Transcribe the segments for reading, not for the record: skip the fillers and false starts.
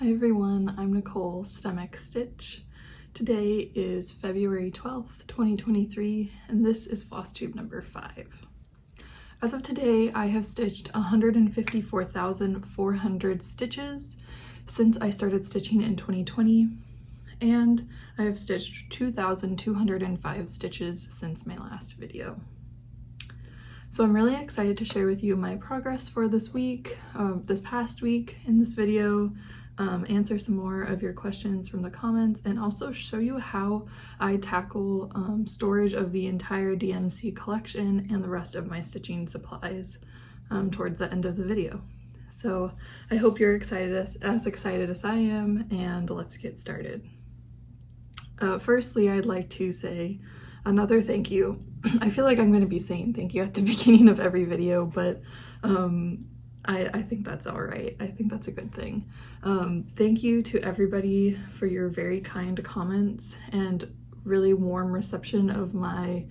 Hi everyone, I'm Nicole, xstitch. Today is February 12th, 2023, and this is Flosstube number 5. As of today, I have stitched 154,400 stitches since I started stitching in 2020, and I have stitched 2,205 stitches since my last video. So I'm really excited to share with you my progress for this week, this past week in this video, answer some more of your questions from the comments, and also show you how I tackle storage of the entire DMC collection and the rest of my stitching supplies towards the end of the video. So I hope you're as excited as I am, and let's get started. Firstly, I'd like to say another thank you. I feel like I'm going to be saying thank you at the beginning of every video, but I think that's all right. I think that's a good thing. Thank you to everybody for your very kind comments and really warm reception of my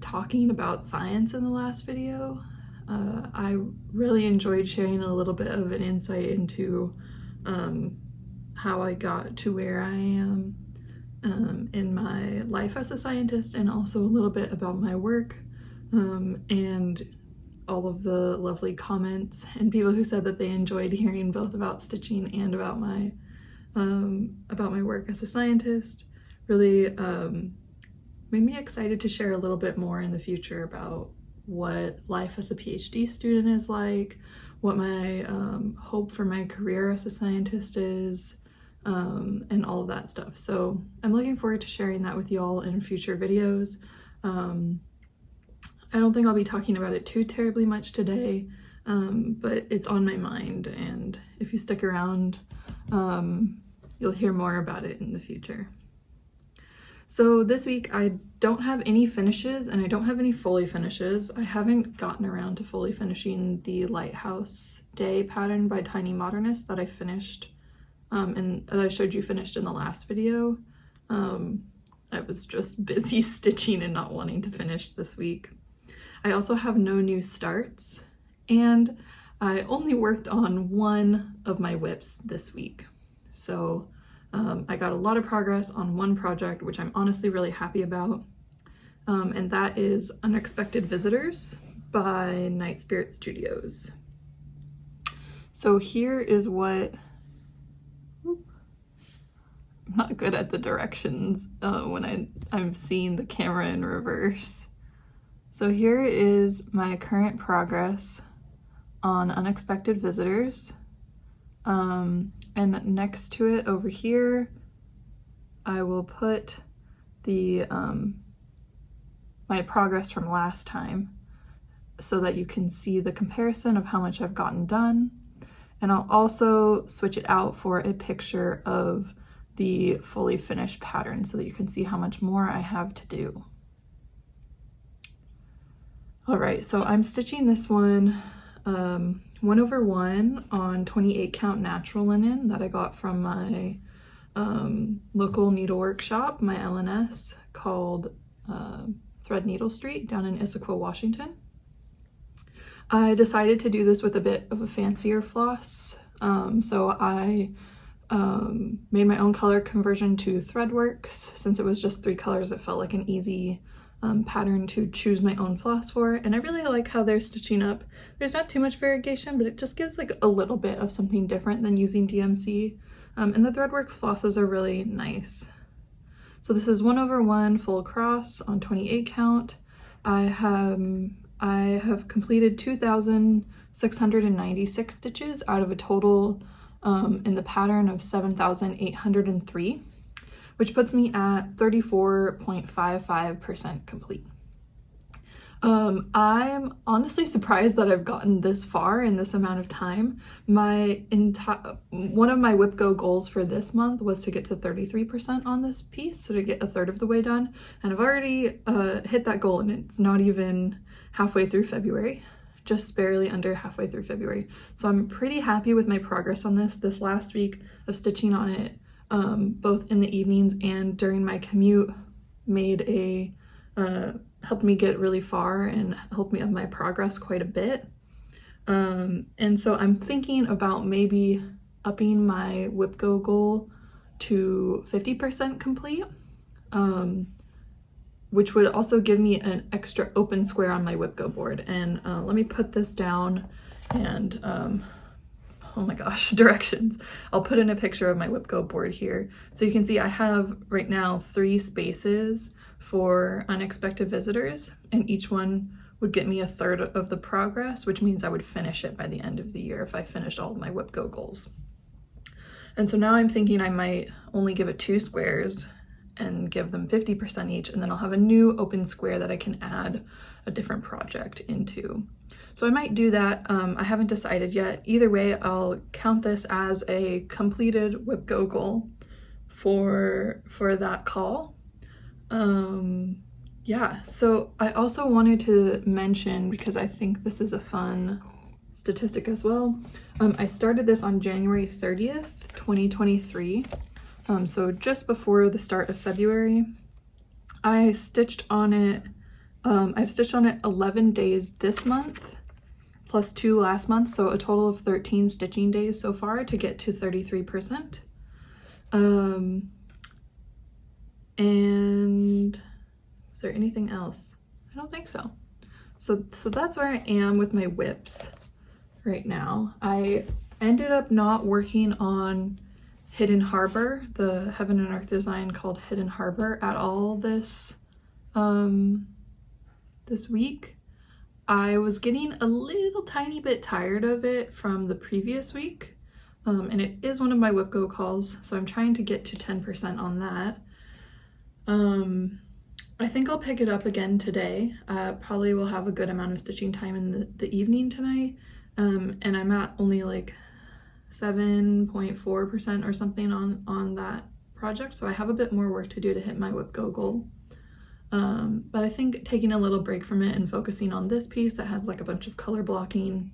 talking about science in the last video. I really enjoyed sharing a little bit of an insight into how I got to where I am in my life as a scientist, and also a little bit about my work, and all of the lovely comments and people who said that they enjoyed hearing both about stitching and about my work as a scientist. Really made me excited to share a little bit more in the future about what life as a PhD student is like, what my hope for my career as a scientist is, and all of that stuff. So I'm looking forward to sharing that with y'all in future videos. I don't think I'll be talking about it too terribly much today, but it's on my mind, and if you stick around, you'll hear more about it in the future. So this week I don't have any finishes, and I don't have any fully finishes. I haven't gotten around to fully finishing the Lighthouse Day pattern by Tiny Modernist that I finished, and that I showed you finished in the last video. I was just busy stitching and not wanting to finish this week. I also have no new starts, and I only worked on one of my whips this week. So I got a lot of progress on one project, which I'm honestly really happy about, and that is Unexpected Visitors by Night Spirit Studios. So here is what, I'm not good at the directions when I'm seeing the camera in reverse. So here is my current progress on Unexpected Visitors, and next to it over here I will put the my progress from last time so that you can see the comparison of how much I've gotten done, and I'll also switch it out for a picture of the fully finished pattern so that you can see how much more I have to do. All right, so I'm stitching this one 1/1 on 28 count natural linen that I got from my local needle workshop, my LNS, called Thread Needle Street down in Issaquah, Washington. I decided to do this with a bit of a fancier floss, so I made my own color conversion to Threadworks. Since it was just 3 colors, it felt like an easy pattern to choose my own floss for, and I really like how they're stitching up. There's not too much variegation, but it just gives like a little bit of something different than using DMC, and the Threadworks flosses are really nice. So this is 1/1 full cross on 28 count. I have completed 2,696 stitches out of a total in the pattern of 7,803. which puts me at 34.55% complete. I'm honestly surprised that I've gotten this far in this amount of time. One of my Whip Go goals for this month was to get to 33% on this piece, so to get a third of the way done, and I've already hit that goal, and it's not even halfway through February, just barely under halfway through February. So I'm pretty happy with my progress on this last week of stitching on it. Both in the evenings and during my commute helped me get really far and helped me up my progress quite a bit. And so I'm thinking about maybe upping my whip go goal to 50% complete, which would also give me an extra open square on my whip go board. And let me put this down and oh my gosh, directions. I'll put in a picture of my whip go board here. So you can see I have right now 3 spaces for unexpected visitors, and each one would get me a third of the progress, which means I would finish it by the end of the year if I finished all of my whip go goals. And so now I'm thinking I might only give it 2 squares and give them 50% each, and then I'll have a new open square that I can add a different project into. So I might do that. I haven't decided yet. Either way, I'll count this as a completed whip go goal for that call. Yeah, so I also wanted to mention, because I think this is a fun statistic as well, I started this on January 30th, 2023. So just before the start of February. I stitched on it, I've stitched on it 11 days this month, plus 2 last month, so a total of 13 stitching days so far to get to 33%. And is there anything else? I don't think so. So that's where I am with my whips right now. I ended up not working on Hidden Harbor, the Heaven and Earth design called Hidden Harbor, at all this this week. I was getting a little tiny bit tired of it from the previous week, and it is one of my whip go calls, so I'm trying to get to 10% on that. I think I'll pick it up again today. Probably will have a good amount of stitching time in the evening tonight, and I'm at only like 7.4% or something on that project, so I have a bit more work to do to hit my whip go goal. But I think taking a little break from it and focusing on this piece that has like a bunch of color blocking,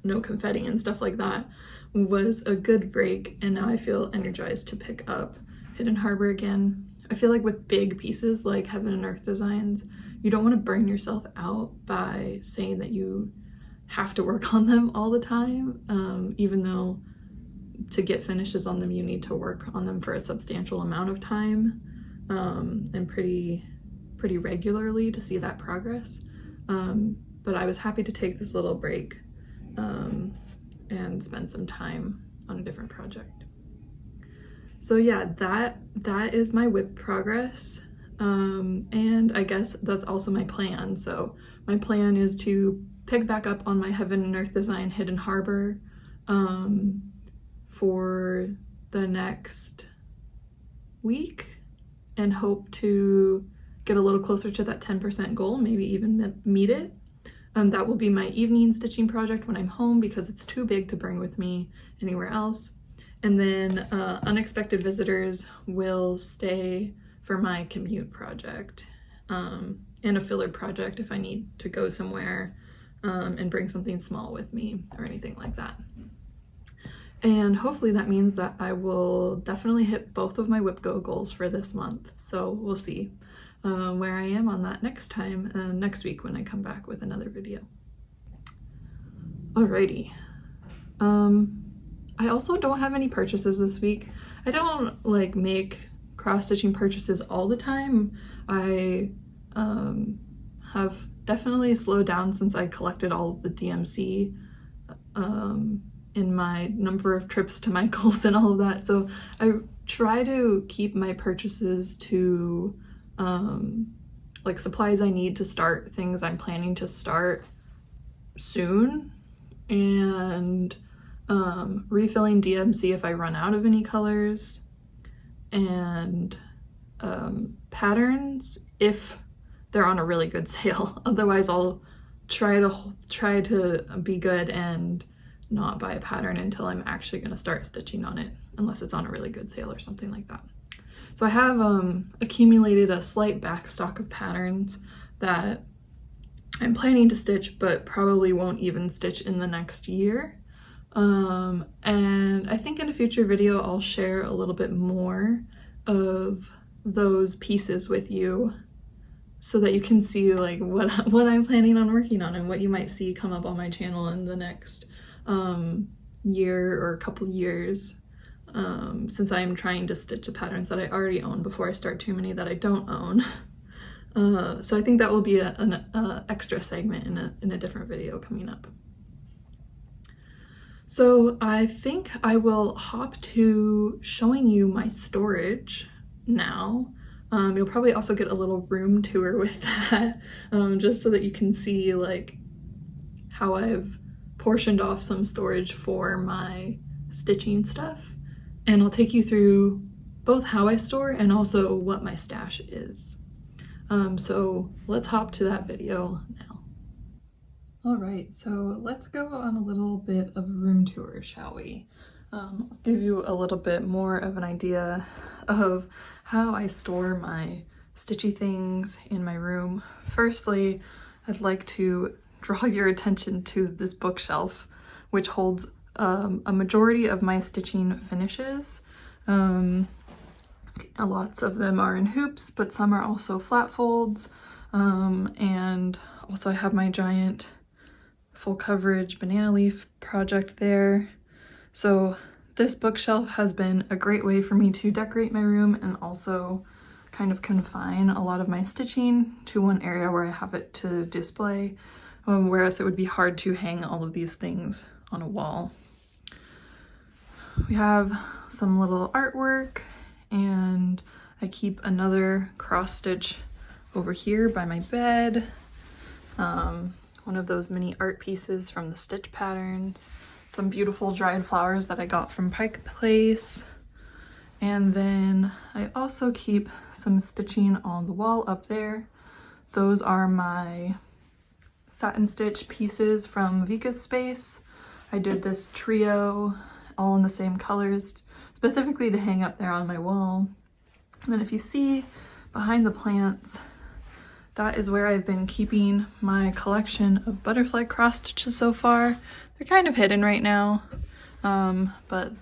no confetti and stuff like that, was a good break, and now I feel energized to pick up Hidden Harbor again. I feel like with big pieces like Heaven and Earth designs, you don't want to burn yourself out by saying that you have to work on them all the time, even though to get finishes on them you need to work on them for a substantial amount of time, and pretty regularly to see that progress. But I was happy to take this little break and spend some time on a different project. So yeah, that is my whip progress, and I guess that's also my plan. So my plan is to pick back up on my Heaven and Earth design Hidden Harbor for the next week, and hope to get a little closer to that 10% goal, maybe even meet it. That will be my evening stitching project when I'm home, because it's too big to bring with me anywhere else. And then Unexpected Visitors will stay for my commute project, and a filler project if I need to go somewhere and bring something small with me or anything like that. And hopefully that means that I will definitely hit both of my whip go goals for this month. So we'll see where I am on that next week when I come back with another video. Alrighty. I also don't have any purchases this week. I don't like make cross-stitching purchases all the time. I have definitely slowed down since I collected all of the DMC in my number of trips to Michael's and all of that. So I try to keep my purchases to like supplies I need to start things I'm planning to start soon, and refilling DMC if I run out of any colors, and patterns if they're on a really good sale. Otherwise I'll try to be good and not buy a pattern until I'm actually going to start stitching on it, unless it's on a really good sale or something like that. So I have accumulated a slight backstock of patterns that I'm planning to stitch, but probably won't even stitch in the next year. And I think in a future video I'll share a little bit more of those pieces with you, so that you can see like what I'm planning on working on and what you might see come up on my channel in the next year or a couple years, since I am trying to stitch the patterns that I already own before I start too many that I don't own. So I think that will be an extra segment in a different video coming up. So I think I will hop to showing you my storage now. You'll probably also get a little room tour with that, just so that you can see like how I've portioned off some storage for my stitching stuff. And I'll take you through both how I store and also what my stash is. So let's hop to that video now. All right, so let's go on a little bit of a room tour, shall we? I'll give you a little bit more of an idea of how I store my stitchy things in my room. Firstly, I'd like to draw your attention to this bookshelf, which holds a majority of my stitching finishes. Lots of them are in hoops, but some are also flat folds. And also I have my giant full coverage banana leaf project there. So this bookshelf has been a great way for me to decorate my room and also kind of confine a lot of my stitching to one area where I have it to display, whereas it would be hard to hang all of these things on a wall. We have some little artwork, and I keep another cross stitch over here by my bed. One of those mini art pieces from the stitch patterns. Some beautiful dried flowers that I got from Pike Place. And then I also keep some stitching on the wall up there. Those are my satin stitch pieces from Vika's Space. I did this trio all in the same colors, specifically to hang up there on my wall. And then if you see behind the plants, that is where I've been keeping my collection of butterfly cross stitches so far. They're kind of hidden right now, but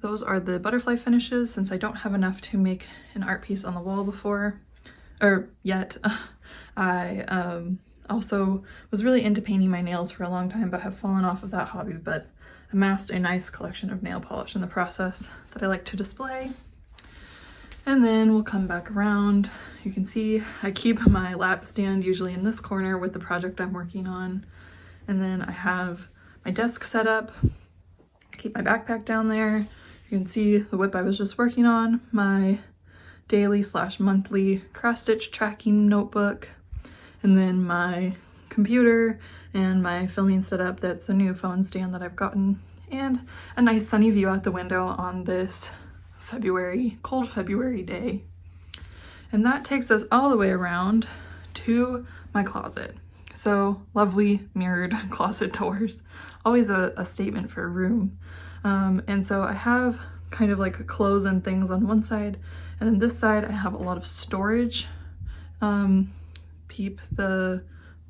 those are the butterfly finishes, since I don't have enough to make an art piece on the wall yet. I also was really into painting my nails for a long time, but have fallen off of that hobby, but amassed a nice collection of nail polish in the process that I like to display. And then we'll come back around. You can see I keep my lap stand usually in this corner with the project I'm working on. And then I have my desk set up, keep my backpack down there. You can see the whip I was just working on, my daily/monthly cross stitch tracking notebook, and then my computer and my filming setup. That's a new phone stand that I've gotten, and a nice sunny view out the window on this cold February day. And that takes us all the way around to my closet. So lovely mirrored closet doors, always a statement for a room. And so I have kind of like clothes and things on one side, and then this side I have a lot of storage. Peep the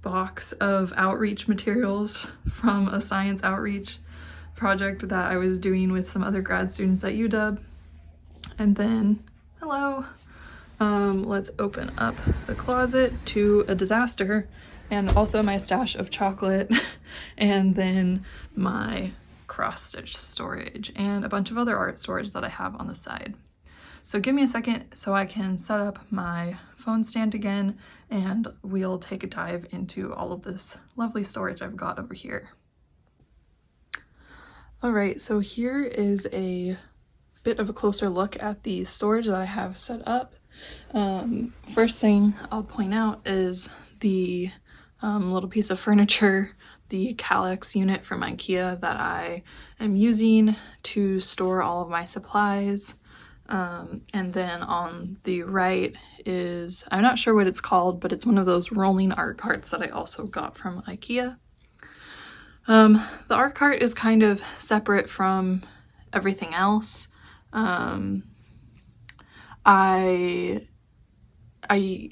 box of outreach materials from a science outreach project that I was doing with some other grad students at UW. And then, hello, let's open up the closet to a disaster, and also my stash of chocolate, and then my cross stitch storage and a bunch of other art storage that I have on the side. So give me a second so I can set up my phone stand again, and we'll take a dive into all of this lovely storage I've got over here. All right, so here is a bit of a closer look at the storage that I have set up. First thing I'll point out is the little piece of furniture, the Calyx unit from IKEA that I am using to store all of my supplies. And then on the right is, I'm not sure what it's called, but it's one of those rolling art carts that I also got from IKEA. The art cart is kind of separate from everything else.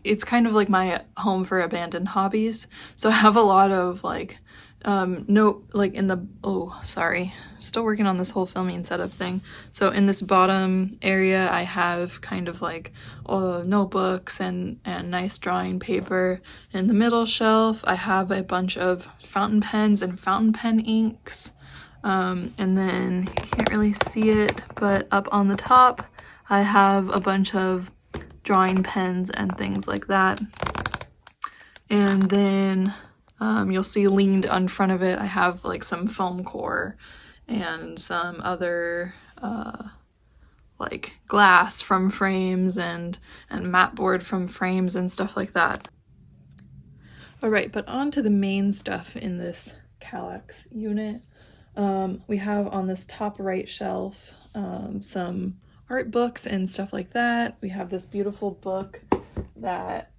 It's kind of like my home for abandoned hobbies. So I have a lot of like Nope, like in the, oh, sorry, still working on this whole filming setup thing. So in this bottom area, I have kind of like notebooks and nice drawing paper. In the middle shelf, I have a bunch of fountain pens and fountain pen inks. And then you can't really see it, but up on the top, I have a bunch of drawing pens and things like that. And then you'll see leaned in front of it, I have like some foam core and some other like glass from frames and mat board from frames and stuff like that. All right, but on to the main stuff in this Kallax unit. We have on this top right shelf some art books and stuff like that. We have this beautiful book that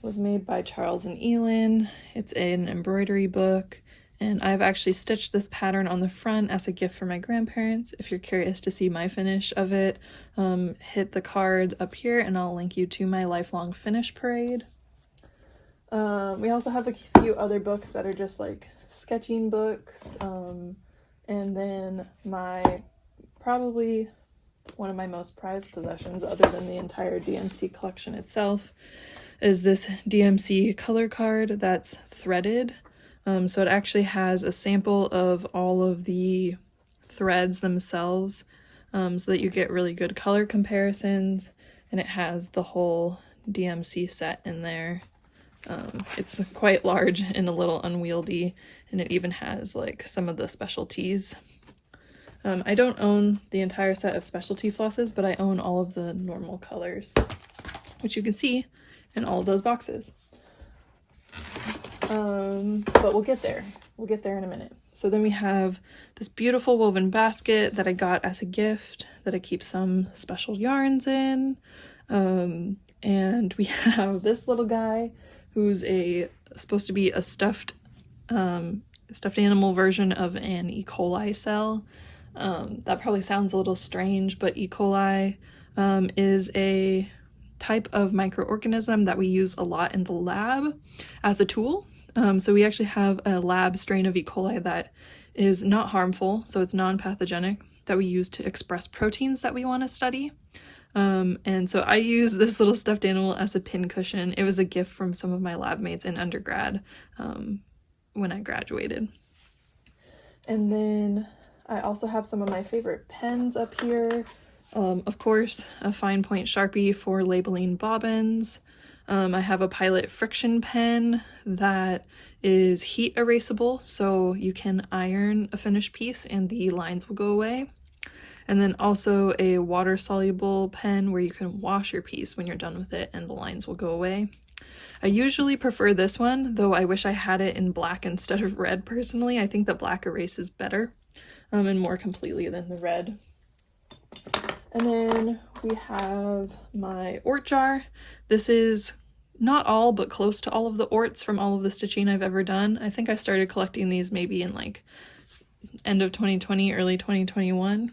was made by Charles and Elin. It's an embroidery book, and I've actually stitched this pattern on the front as a gift for my grandparents. If you're curious to see my finish of it, hit the card up here and I'll link you to my lifelong finish parade. We also have a few other books that are just like sketching books, and then probably one of my most prized possessions, other than the entire DMC collection itself, is this DMC color card that's threaded. So it actually has a sample of all of the threads themselves, so that you get really good color comparisons, and it has the whole DMC set in there. It's quite large and a little unwieldy, and it even has like some of the specialties. I don't own the entire set of specialty flosses, but I own all of the normal colors, which you can see in all of those boxes. But we'll get there. We'll get there in a minute. So then we have this beautiful woven basket that I got as a gift that I keep some special yarns in. And we have this little guy who's supposed to be a stuffed animal version of an E. coli cell. That probably sounds a little strange, but E. coli is a type of microorganism that we use a lot in the lab as a tool. So we actually have a lab strain of E. coli that is not harmful, so it's non-pathogenic, that we use to express proteins that we want to study. And so I use this little stuffed animal as a pincushion. It was a gift from some of my lab mates in undergrad when I graduated. And then I also have some of my favorite pens up here. Of course, a fine point Sharpie for labeling bobbins. I have a Pilot friction pen that is heat erasable, so you can iron a finished piece and the lines will go away. And then also a water-soluble pen where you can wash your piece when you're done with it and the lines will go away. I usually prefer this one, though I wish I had it in black instead of red personally. I think the black erases better and more completely than the red. And then we have my ort jar. This is not all, but close to all of the orts from all of the stitching I've ever done. I think I started collecting these maybe in like end of 2020, early 2021.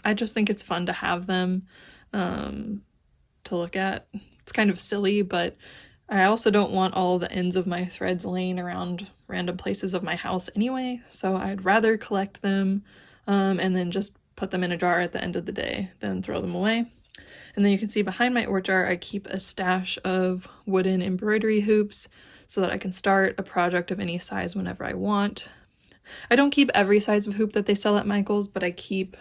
I just think it's fun to have them to look at. It's kind of silly, but I also don't want all the ends of my threads laying around random places of my house anyway, so I'd rather collect them and then just put them in a jar at the end of the day than throw them away. And then you can see behind my ort jar I keep a stash of wooden embroidery hoops so that I can start a project of any size whenever I want. I don't keep every size of hoop that they sell at Michael's, but I keep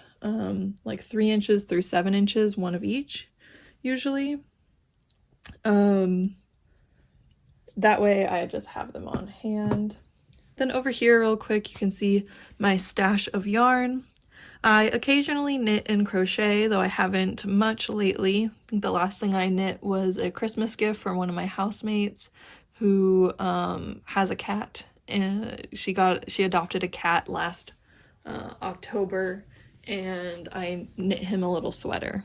like 3 inches through 7 inches, one of each usually. That way I just have them on hand. Then over here real quick, you can see my stash of yarn. I occasionally knit and crochet, though I haven't much lately. I think the last thing I knit was a Christmas gift from one of my housemates who has a cat. And she adopted a cat last October, and I knit him a little sweater.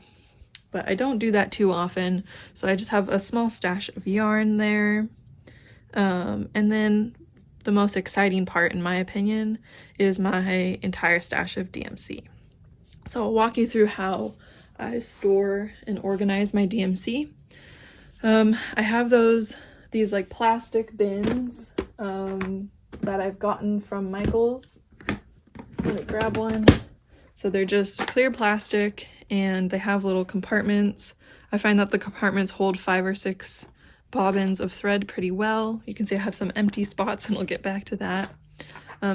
But I don't do that too often, so I just have a small stash of yarn there. And then the most exciting part, in my opinion, is my entire stash of DMC. So I'll walk you through how I store and organize my DMC. I have these like plastic bins that I've gotten from Michael's. Let me grab one. So they're just clear plastic and they have little compartments. I find that the compartments hold 5 or 6 bobbins of thread pretty well. You can see I have some empty spots and I'll get back to that.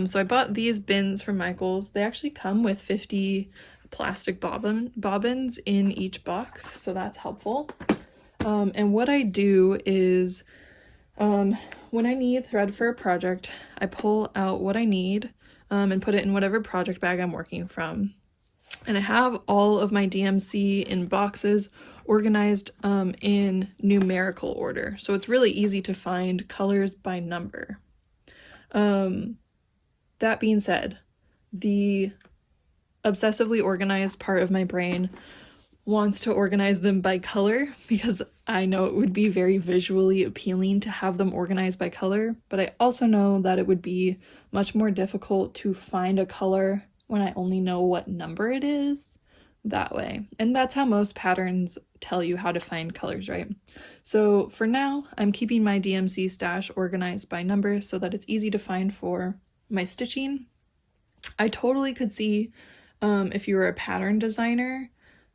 So I bought these bins from Michael's. They actually come with 50 plastic bobbins in each box, so that's helpful. And what I do is when I need thread for a project, I pull out what I need and put it in whatever project bag I'm working from. And I have all of my DMC in boxes organized in numerical order, so it's really easy to find colors by number. That being said, the obsessively organized part of my brain wants to organize them by color because I know it would be very visually appealing to have them organized by color, but I also know that it would be much more difficult to find a color when I only know what number it is that way. And that's how most patterns tell you how to find colors, right? So for now, I'm keeping my DMC stash organized by number so that it's easy to find for my stitching. I totally could see if you were a pattern designer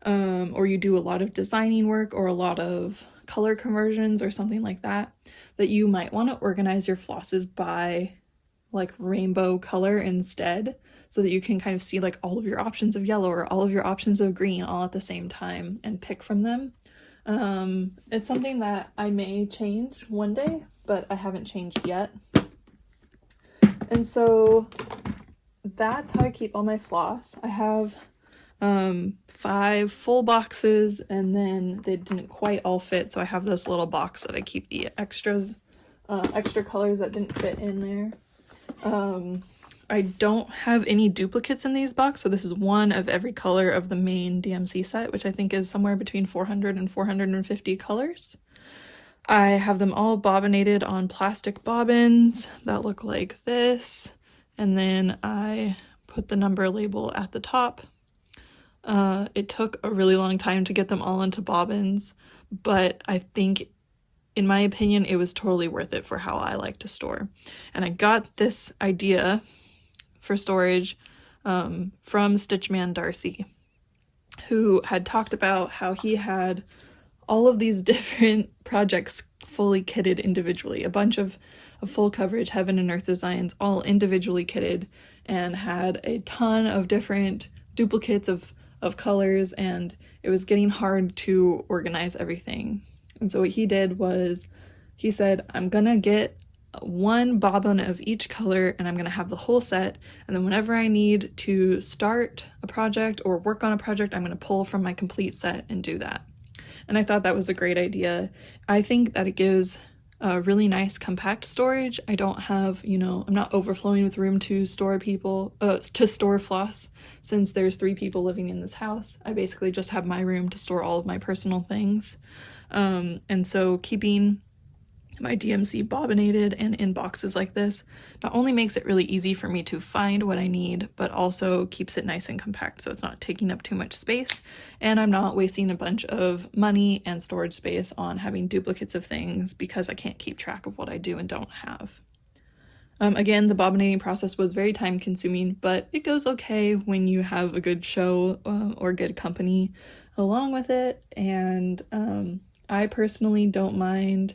or you do a lot of designing work or a lot of color conversions or something like that, that you might want to organize your flosses by like rainbow color instead, so that you can kind of see like all of your options of yellow or all of your options of green all at the same time and pick from them. It's something that I may change one day, but I haven't changed yet. And so that's how I keep all my floss. I have 5 full boxes, and then they didn't quite all fit, so I have this little box that I keep the extra colors that didn't fit in there. I don't have any duplicates in these boxes, so this is one of every color of the main DMC set, which I think is somewhere between 400 and 450 colors. I have them all bobbinated on plastic bobbins that look like this, and then I put the number label at the top. It took a really long time to get them all into bobbins, but I think, in my opinion, it was totally worth it for how I like to store. And I got this idea for storage from Man Darcy, who had talked about how he had all of these different projects fully kitted individually, a bunch of full coverage heaven and earth designs all individually kitted, and had a ton of different duplicates of colors, and it was getting hard to organize everything. And so what he did was he said, I'm gonna get one bobbin of each color and I'm gonna have the whole set, and then whenever I need to start a project or work on a project, I'm gonna pull from my complete set and do that. And I thought that was a great idea. I think that it gives a really nice compact storage. I don't have, I'm not overflowing with room to store floss, since there's 3 people living in this house. I basically just have my room to store all of my personal things. And so keeping my DMC bobbinated and in boxes like this not only makes it really easy for me to find what I need, but also keeps it nice and compact, so it's not taking up too much space, and I'm not wasting a bunch of money and storage space on having duplicates of things because I can't keep track of what I do and don't have. Again, the bobbinating process was very time consuming, but it goes okay when you have a good show or good company along with it, and I personally don't mind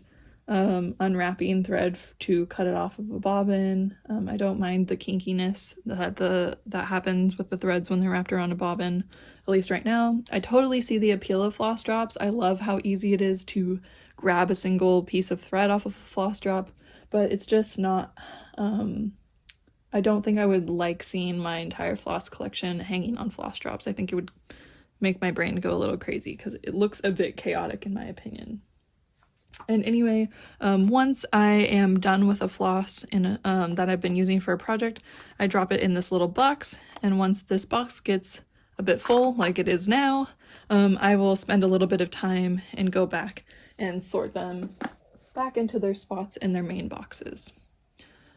unwrapping thread to cut it off of a bobbin. I don't mind the kinkiness that happens with the threads when they're wrapped around a bobbin, at least right now. I totally see the appeal of floss drops. I love how easy it is to grab a single piece of thread off of a floss drop, but it's just not, I don't think I would like seeing my entire floss collection hanging on floss drops. I think it would make my brain go a little crazy because it looks a bit chaotic in my opinion. And anyway, once I am done with a floss that I've been using for a project, I drop it in this little box, and once this box gets a bit full, like it is now, I will spend a little bit of time and go back and sort them back into their spots in their main boxes.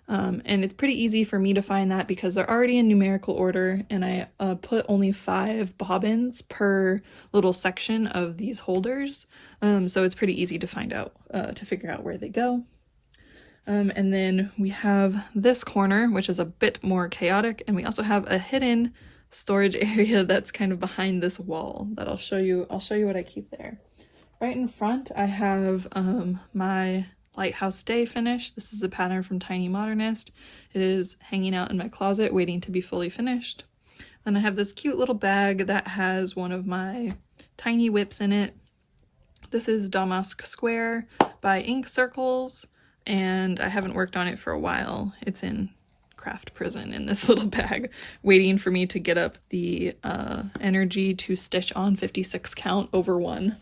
And it's pretty easy for me to find that because they're already in numerical order, and I put only 5 bobbins per little section of these holders, so it's pretty easy to find out, to figure out where they go. And then we have this corner, which is a bit more chaotic, and we also have a hidden storage area that's kind of behind this wall that I'll show you what I keep there. Right in front, I have my Lighthouse Day finish. This is a pattern from Tiny Modernist. It is hanging out in my closet waiting to be fully finished. Then I have this cute little bag that has one of my tiny whips in it. This is Damask Square by Ink Circles, and I haven't worked on it for a while. It's in craft prison in this little bag, waiting for me to get up the energy to stitch on 56 count over 1.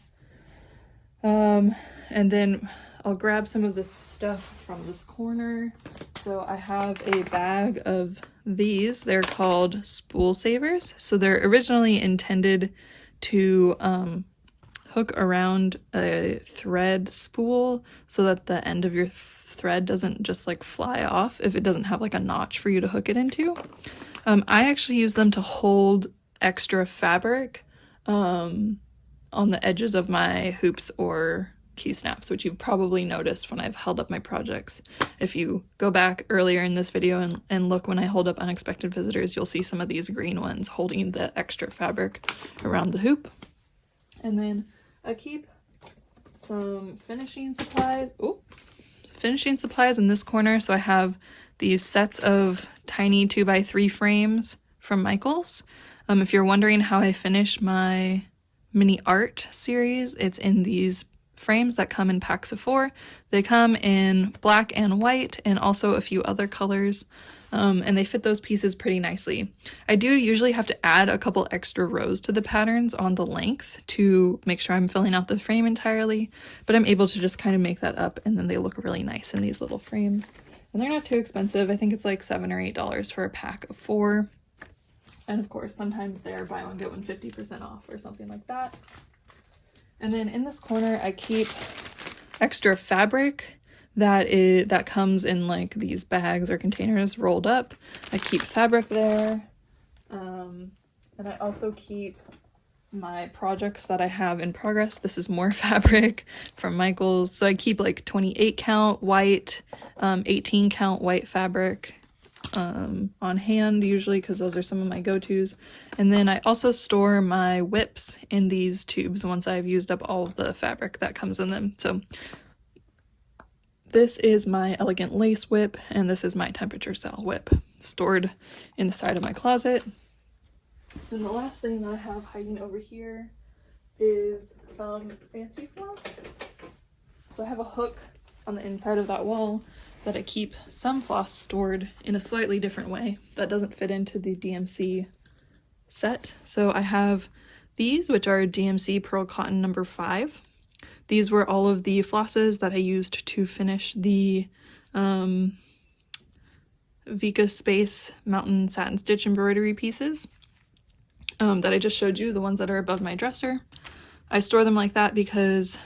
And then I'll grab some of this stuff from this corner. So I have a bag of these. They're called spool savers. So they're originally intended to hook around a thread spool so that the end of your thread doesn't just like fly off if it doesn't have like a notch for you to hook it into. I actually use them to hold extra fabric on the edges of my hoops or Q-snaps, which you've probably noticed when I've held up my projects. If you go back earlier in this video and look when I hold up unexpected visitors, you'll see some of these green ones holding the extra fabric around the hoop. And then I keep some finishing supplies. Finishing supplies in this corner. So I have these sets of tiny 2x3 frames from Michaels. If you're wondering how I finish my mini art series, it's in these frames that come in packs of 4. They come in black and white and also a few other colors, and they fit those pieces pretty nicely. I do usually have to add a couple extra rows to the patterns on the length to make sure I'm filling out the frame entirely, but I'm able to just kind of make that up, and then they look really nice in these little frames. And they're not too expensive. I think it's like $7 or $8 for a pack of 4. And of course, sometimes they're buy one, get one 50% off or something like that. And then in this corner, I keep extra fabric that comes in like these bags or containers rolled up. I keep fabric there. And I also keep my projects that I have in progress. This is more fabric from Michaels. So I keep like 28 count white, 18 count white fabric on hand usually, because those are some of my go-tos. And then I also store my whips in these tubes once I've used up all of the fabric that comes in them. So this is my elegant lace whip, and this is my temperature cell whip stored in the side of my closet. And the last thing that I have hiding over here is some fancy floss. So I have a hook on the inside of that wall that I keep some floss stored in a slightly different way that doesn't fit into the DMC set. So I have these, which are DMC Pearl Cotton number 5. These were all of the flosses that I used to finish the Vika Space Mountain Satin Stitch embroidery pieces that I just showed you, the ones that are above my dresser. I store them like that because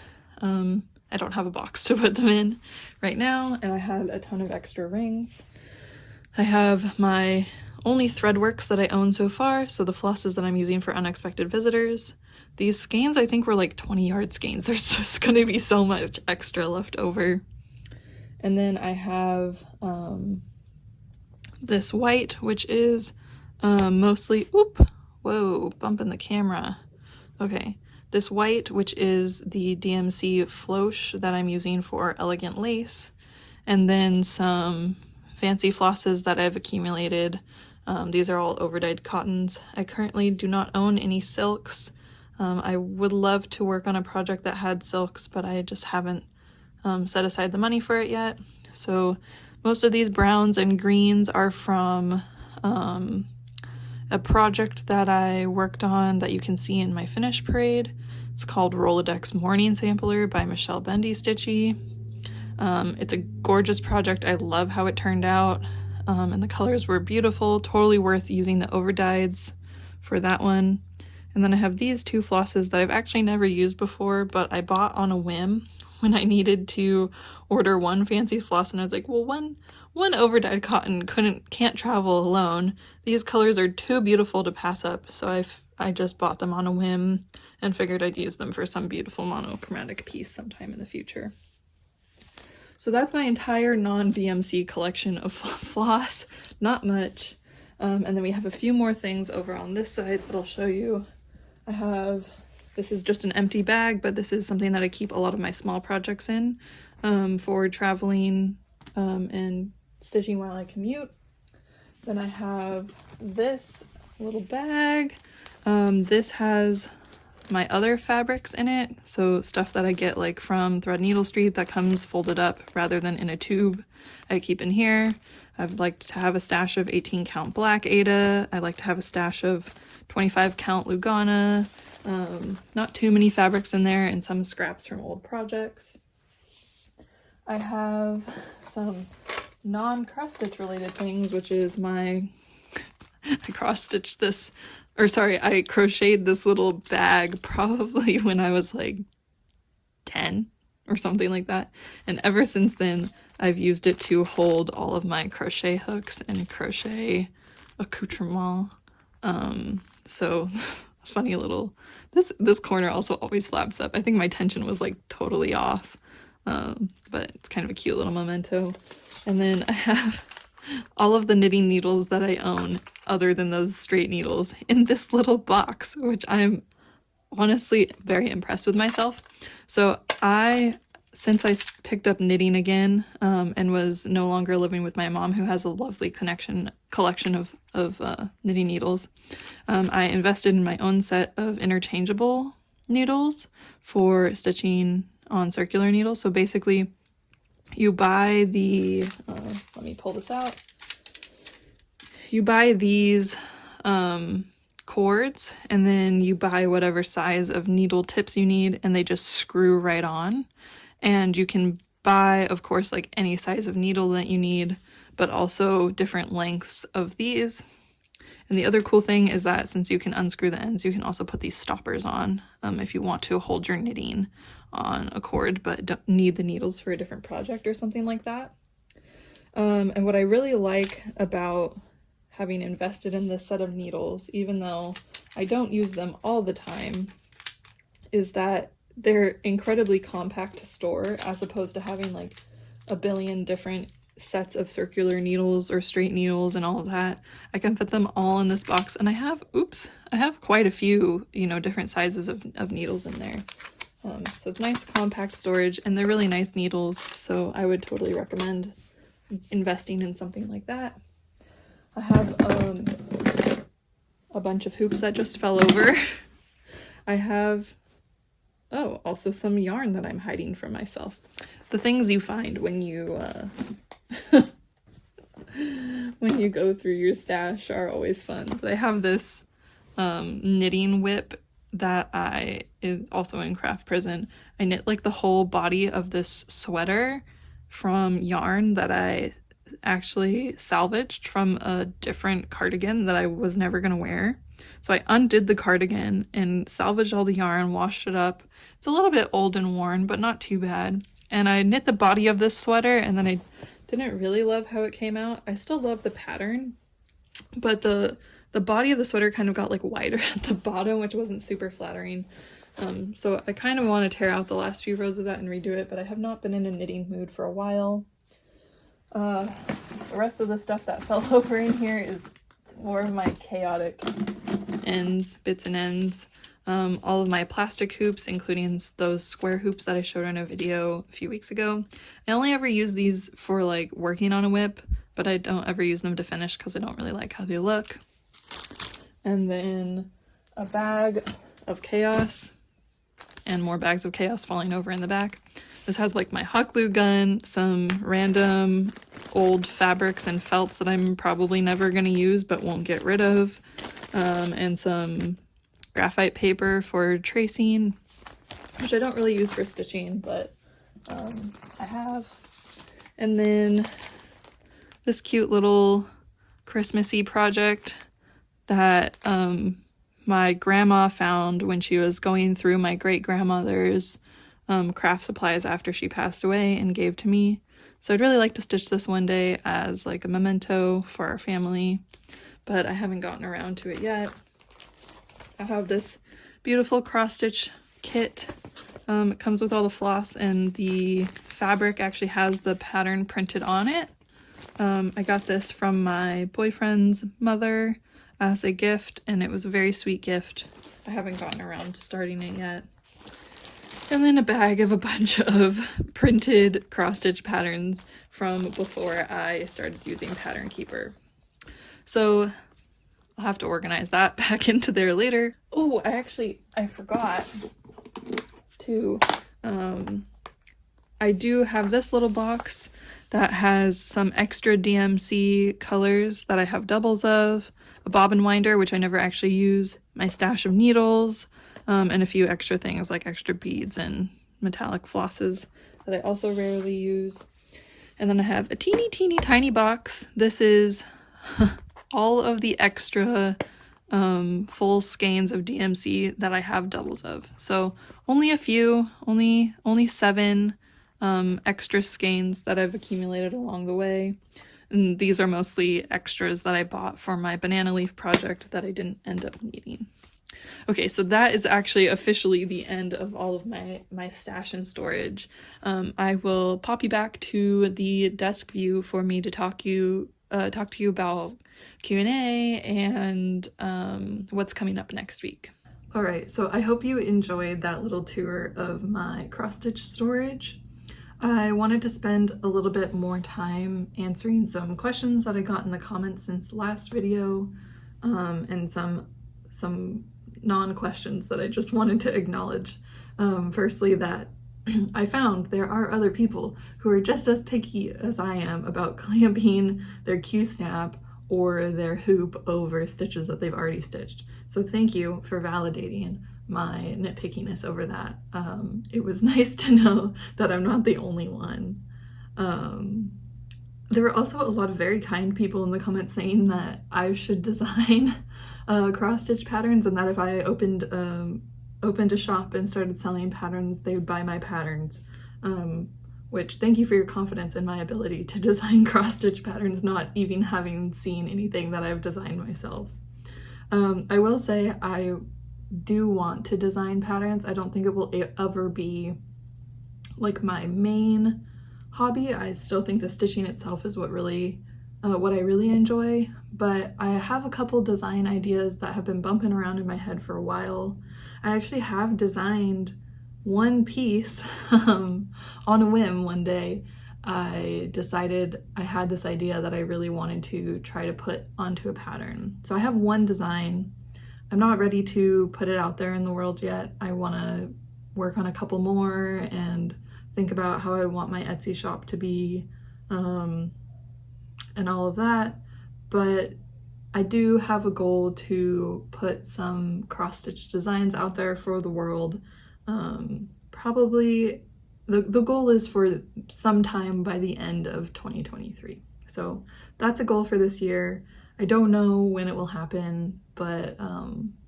I don't have a box to put them in right now, and I had a ton of extra rings. I have my only threadworks that I own so far, so the flosses that I'm using for unexpected visitors. These skeins I think were like 20-yard skeins. There's just going to be so much extra left over. And then I have this white, which is mostly, whoa, bumping the camera. Okay. This white, which is the DMC Floche that I'm using for elegant lace, and then some fancy flosses that I've accumulated. These are all overdyed cottons. I currently do not own any silks. I would love to work on a project that had silks, but I just haven't set aside the money for it yet. So most of these browns and greens are from a project that I worked on that you can see in my finish parade. It's called Rolodex Morning Sampler by Michelle Bendy Stitchy. It's a gorgeous project. I love how it turned out, and the colors were beautiful. Totally worth using the overdyes for that one. And then I have these 2 flosses that I've actually never used before, but I bought on a whim when I needed to order one fancy floss, and I was like, well, one overdyed cotton can't travel alone. These colors are too beautiful to pass up, so I just bought them on a whim and figured I'd use them for some beautiful monochromatic piece sometime in the future. So that's my entire non-VMC collection of floss. Not much. And then we have a few more things over on this side that I'll show you. This is just an empty bag, but this is something that I keep a lot of my small projects in for traveling and stitching while I commute. Then I have this little bag. This has my other fabrics in it, so stuff that I get like from Threadneedle Street that comes folded up rather than in a tube, I keep in here. I'd like to have a stash of 18 count black Aida. I like to have a stash of 25 count Lugana. Not too many fabrics in there, and some scraps from old projects. I have some non-cross-stitch related things, which is I cross-stitched this, or sorry, I crocheted this little bag probably when I was like 10 or something like that. And ever since then, I've used it to hold all of my crochet hooks and crochet accoutrement. So funny little, this corner also always flaps up. I think my tension was like totally off. But it's kind of a cute little memento. And then I have all of the knitting needles that I own other than those straight needles in this little box, which I'm honestly very impressed with myself. So since I picked up knitting again and was no longer living with my mom, who has a lovely collection of knitting needles, I invested in my own set of interchangeable needles for stitching on circular needles. So basically you buy let me pull this out. You buy these cords, and then you buy whatever size of needle tips you need, and they just screw right on. And you can buy, of course, like any size of needle that you need, but also different lengths of these. And the other cool thing is that since you can unscrew the ends, you can also put these stoppers on if you want to hold your knitting on a cord but don't need the needles for a different project or something like that. And what I really like about having invested in this set of needles, even though I don't use them all the time, is that they're incredibly compact to store, as opposed to having like a billion different sets of circular needles or straight needles and all of that. I can fit them all in this box, and I have quite a few, different sizes of needles in there. So it's nice compact storage, and they're really nice needles, so I would totally recommend investing in something like that. I have a bunch of hoops that just fell over. I have also some yarn that I'm hiding from myself. The things you find when you when you go through your stash are always fun. But I have this knitting whip that is also in Craft Prison. I knit like the whole body of this sweater from yarn that I actually salvaged from a different cardigan that I was never gonna wear. So I undid the cardigan and salvaged all the yarn, washed it up. It's a little bit old and worn, but not too bad. And I knit the body of this sweater, and then I didn't really love how it came out. I still love the pattern, but the body of the sweater kind of got like wider at the bottom, which wasn't super flattering. So I kind of want to tear out the last few rows of that and redo it, but I have not been in a knitting mood for a while. The rest of the stuff that fell over in here is more of my chaotic bits and ends. All of my plastic hoops, including those square hoops that I showed in a video a few weeks ago. I only ever use these for like working on a whip, but I don't ever use them to finish because I don't really like how they look. And then a bag of chaos and more bags of chaos falling over in the back. This has like my hot glue gun, some random old fabrics and felts that I'm probably never going to use but won't get rid of, and some graphite paper for tracing, which I don't really use for stitching, but I have. And then this cute little Christmassy project that my grandma found when she was going through my great-grandmother's craft supplies after she passed away and gave to me. So I'd really like to stitch this one day as like a memento for our family, but I haven't gotten around to it yet. I have this beautiful cross-stitch kit It comes with all the floss, and the fabric actually has the pattern printed on it. I got this from my boyfriend's mother as a gift, and it was a very sweet gift. I haven't gotten around to starting it yet. And then a bag of a bunch of printed cross-stitch patterns from before I started using Pattern Keeper. So I'll have to organize that back into there later. Oh, I forgot to, I do have this little box that has some extra DMC colors that I have doubles of, a bobbin winder, which I never actually use, my stash of needles, and a few extra things like extra beads and metallic flosses that I also rarely use. And then I have a teeny tiny box. This is all of the extra full skeins of DMC that I have doubles of. So only a few, only 7 extra skeins that I've accumulated along the way. And these are mostly extras that I bought for my banana leaf project that I didn't end up needing. Okay, so that is actually officially the end of all of my stash and storage. I will pop you back to the desk view for me to talk to you about Q&A and what's coming up next week. All right, so I hope you enjoyed that little tour of my cross-stitch storage. I wanted to spend a little bit more time answering some questions that I got in the comments since the last video, and some non-questions that I just wanted to acknowledge. Firstly, that I found there are other people who are just as picky as I am about clamping their Q-snap or their hoop over stitches that they've already stitched. So thank you for validating my nitpickiness over that. It was nice to know that I'm not the only one. There were also a lot of very kind people in the comments saying that I should design cross-stitch patterns, and that if I opened a shop and started selling patterns, they would buy my patterns. Which, thank you for your confidence in my ability to design cross-stitch patterns, not even having seen anything that I've designed myself. I will say I do want to design patterns. I don't think it will ever be like my main hobby. I still think the stitching itself is what I really enjoy, but I have a couple design ideas that have been bumping around in my head for a while. I actually have designed one piece on a whim one day. I decided I had this idea that I really wanted to try to put onto a pattern. So I have one design. I'm not ready to put it out there in the world yet. I want to work on a couple more and think about how I want my Etsy shop to be, and all of that. But I do have a goal to put some cross-stitch designs out there for the world. Probably the goal is for sometime by the end of 2023. So that's a goal for this year. I don't know when it will happen, but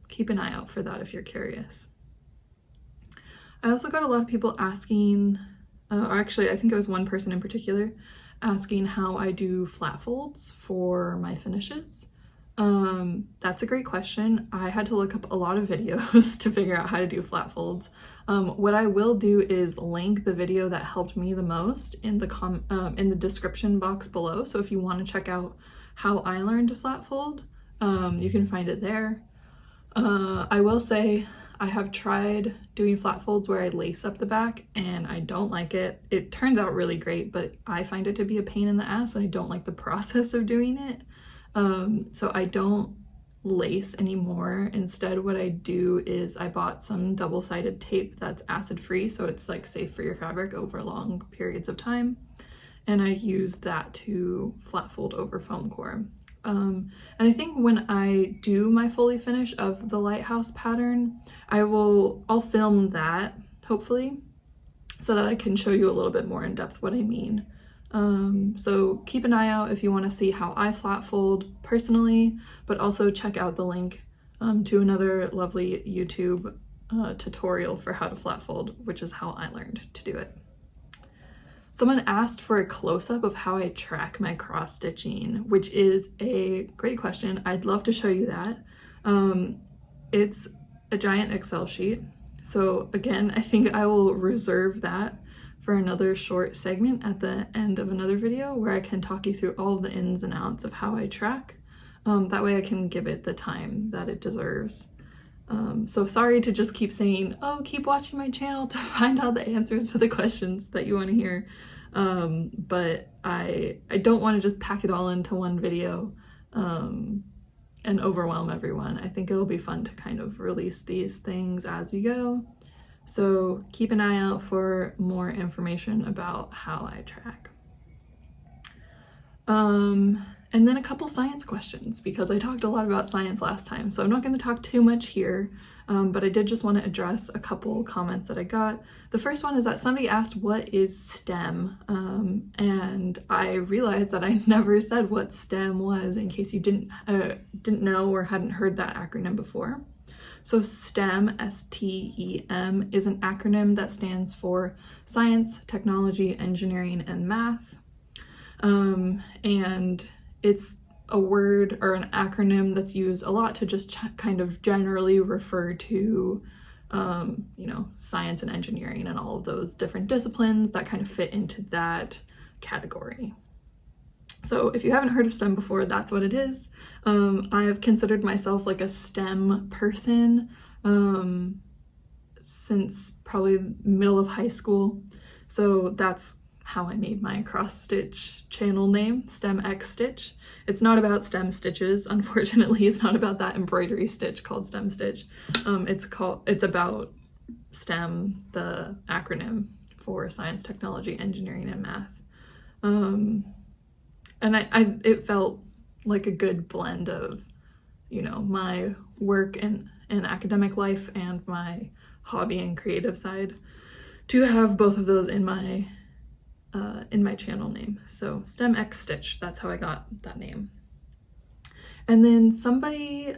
keep an eye out for that if you're curious. I also got a lot of people asking, or actually I think it was one person in particular, asking how I do flat folds for my finishes. That's a great question. I had to look up a lot of videos to figure out how to do flat folds. What I will do is link the video that helped me the most in the description box below. So if you want to check out how I learned to flat fold, you can find it there. I will say I have tried doing flat folds where I lace up the back, and I don't like it. It turns out really great, but I find it to be a pain in the ass, and I don't like the process of doing it. So I don't lace anymore. Instead, what I do is I bought some double-sided tape that's acid-free, so it's like safe for your fabric over long periods of time. And I use that to flat fold over foam core. And I think when I do my fully finish of the lighthouse pattern, I'll film that, hopefully, so that I can show you a little bit more in depth what I mean. So keep an eye out if you want to see how I flat fold personally, but also check out the link to another lovely YouTube tutorial for how to flat fold, which is how I learned to do it. Someone asked for a close-up of how I track my cross-stitching, which is a great question. I'd love to show you that. It's a giant Excel sheet. So again, I think I will reserve that for another short segment at the end of another video where I can talk you through all the ins and outs of how I track. That way I can give it the time that it deserves. So sorry to just keep saying, oh, keep watching my channel to find out the answers to the questions that you want to hear. But I don't want to just pack it all into one video and overwhelm everyone. I think it'll be fun to kind of release these things as we go. So keep an eye out for more information about how I track. And then a couple science questions, because I talked a lot about science last time, so I'm not going to talk too much here, but I did just want to address a couple comments that I got. The first one is that somebody asked, what is STEM? And I realized that I never said what STEM was, in case you didn't know or hadn't heard that acronym before. So STEM, S-T-E-M, is an acronym that stands for Science, Technology, Engineering, and Math. And it's a word or an acronym that's used a lot to just kind of generally refer to, you know, science and engineering and all of those different disciplines that kind of fit into that category. So if you haven't heard of STEM before, that's what it is. I have considered myself like a STEM person since probably middle of high school. So that's how I made my cross-stitch channel name, STEM xstitch. It's not about stem stitches, unfortunately. It's not about that embroidery stitch called stem stitch. It's about STEM, the acronym for science, technology, engineering, and math. And it felt like a good blend of, you know, my work and academic life and my hobby and creative side to have both of those in my channel name. So STEM xstitch, that's how I got that name. And then somebody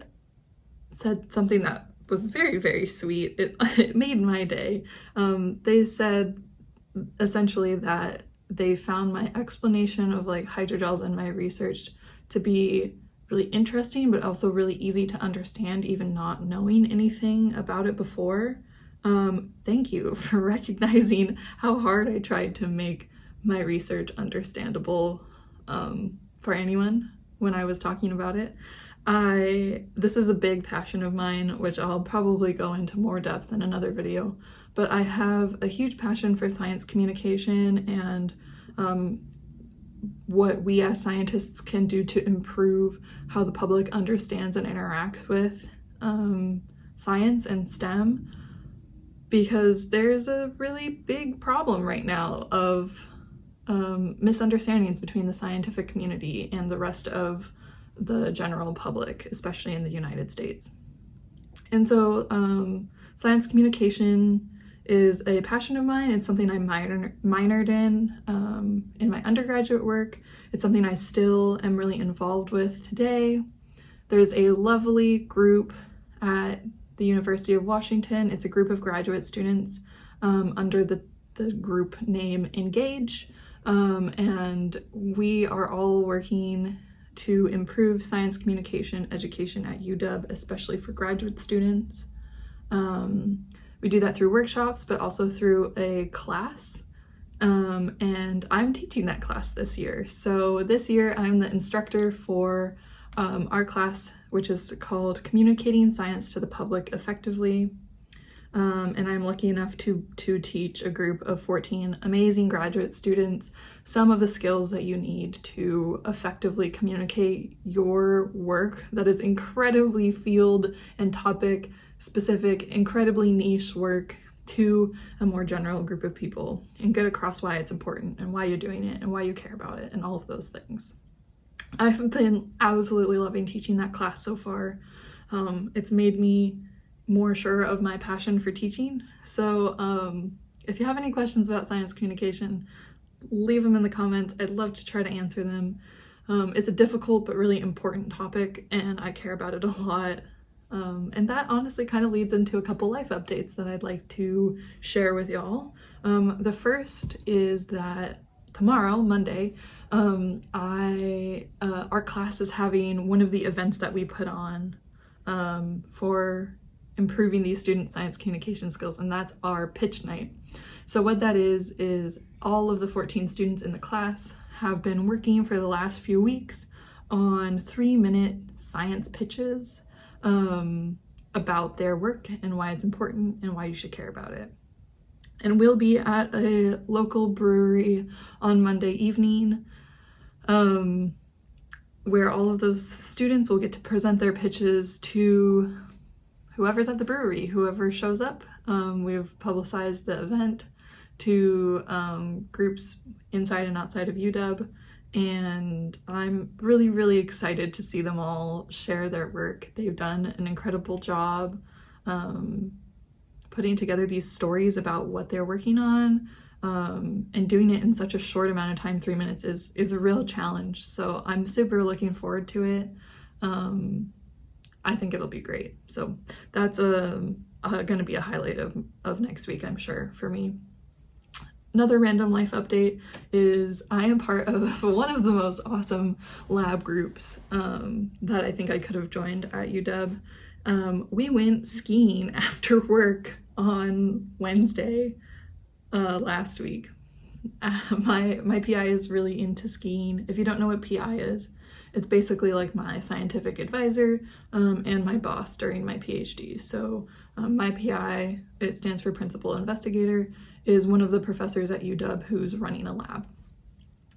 said something that was very, very sweet. It made my day. They said essentially that they found my explanation of like hydrogels and my research to be really interesting, but also really easy to understand, even not knowing anything about it before. Thank you for recognizing how hard I tried to make my research understandable for anyone when I was talking about it. This is a big passion of mine, which I'll probably go into more depth in another video, but I have a huge passion for science communication and what we as scientists can do to improve how the public understands and interacts with science and STEM, because there's a really big problem right now of misunderstandings between the scientific community and the rest of the general public, especially in the United States. And so science communication is a passion of mine. It's something I minored in my undergraduate work. It's something I still am really involved with today. There's a lovely group at the University of Washington. It's a group of graduate students under the group name Engage. And we are all working to improve science communication education at UW, especially for graduate students. We do that through workshops, but also through a class. And I'm teaching that class this year. So this year I'm the instructor for our class, which is called Communicating Science to the Public Effectively. And I'm lucky enough to teach a group of 14 amazing graduate students some of the skills that you need to effectively communicate your work that is incredibly field and topic specific, incredibly niche work to a more general group of people, and get across why it's important and why you're doing it and why you care about it and all of those things. I've been absolutely loving teaching that class so far. It's made me more sure of my passion for teaching. So if you have any questions about science communication, leave them in the comments. I'd love to try to answer them. It's a difficult but really important topic, and I care about it a lot. And that honestly kind of leads into a couple life updates that I'd like to share with y'all. The first is that tomorrow, Monday, our class is having one of the events that we put on for improving these student science communication skills, and that's our pitch night. So what that is all of the 14 students in the class have been working for the last few weeks on 3-minute science pitches about their work and why it's important and why you should care about it. And we'll be at a local brewery on Monday evening, where all of those students will get to present their pitches to whoever's at the brewery, whoever shows up. We've publicized the event to groups inside and outside of UW, and I'm really, really excited to see them all share their work. They've done an incredible job putting together these stories about what they're working on, and doing it in such a short amount of time. 3 minutes is a real challenge, so I'm super looking forward to it. I think it'll be great. So that's going to be a highlight of next week, I'm sure, for me. Another random life update is I am part of one of the most awesome lab groups that I think I could have joined at UW. We went skiing after work on Wednesday last week. My PI is really into skiing. If you don't know what PI is, it's basically like my scientific advisor and my boss during my PhD. So my PI, it stands for Principal Investigator, is one of the professors at UW who's running a lab.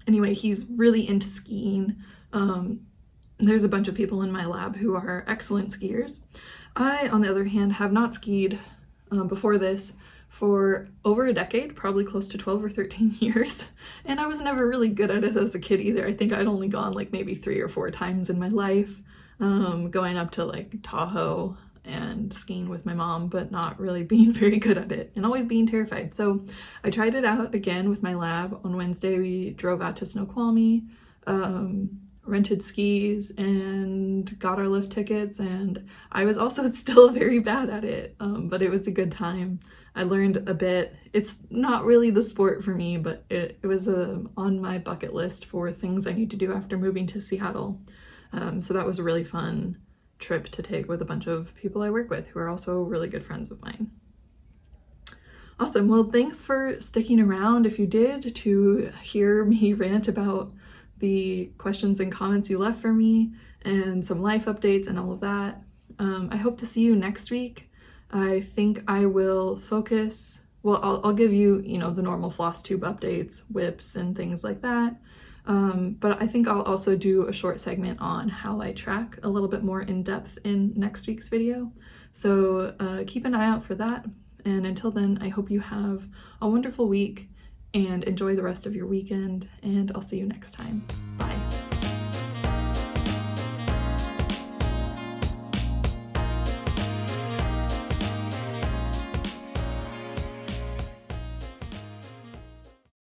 Anyway, he's really into skiing. There's a bunch of people in my lab who are excellent skiers. I, on the other hand, have not skied before this for over a decade, probably close to 12 or 13 years. And I was never really good at it as a kid either. I think I'd only gone like maybe 3 or 4 times in my life, going up to like Tahoe and skiing with my mom, but not really being very good at it and always being terrified. So I tried it out again with my lab. On Wednesday, we drove out to Snoqualmie, rented skis and got our lift tickets, and I was also still very bad at it, but it was a good time. I learned a bit. It's not really the sport for me, but it was on my bucket list for things I need to do after moving to Seattle. So that was a really fun trip to take with a bunch of people I work with who are also really good friends of mine. Awesome. Well, thanks for sticking around, if you did, to hear me rant about the questions and comments you left for me and some life updates and all of that. I hope to see you next week. I think I will focus, well, I'll give you, the normal Flosstube updates, whips and things like that. But I think I'll also do a short segment on how I track a little bit more in depth in next week's video. So keep an eye out for that. And until then, I hope you have a wonderful week and enjoy the rest of your weekend, and I'll see you next time. Bye.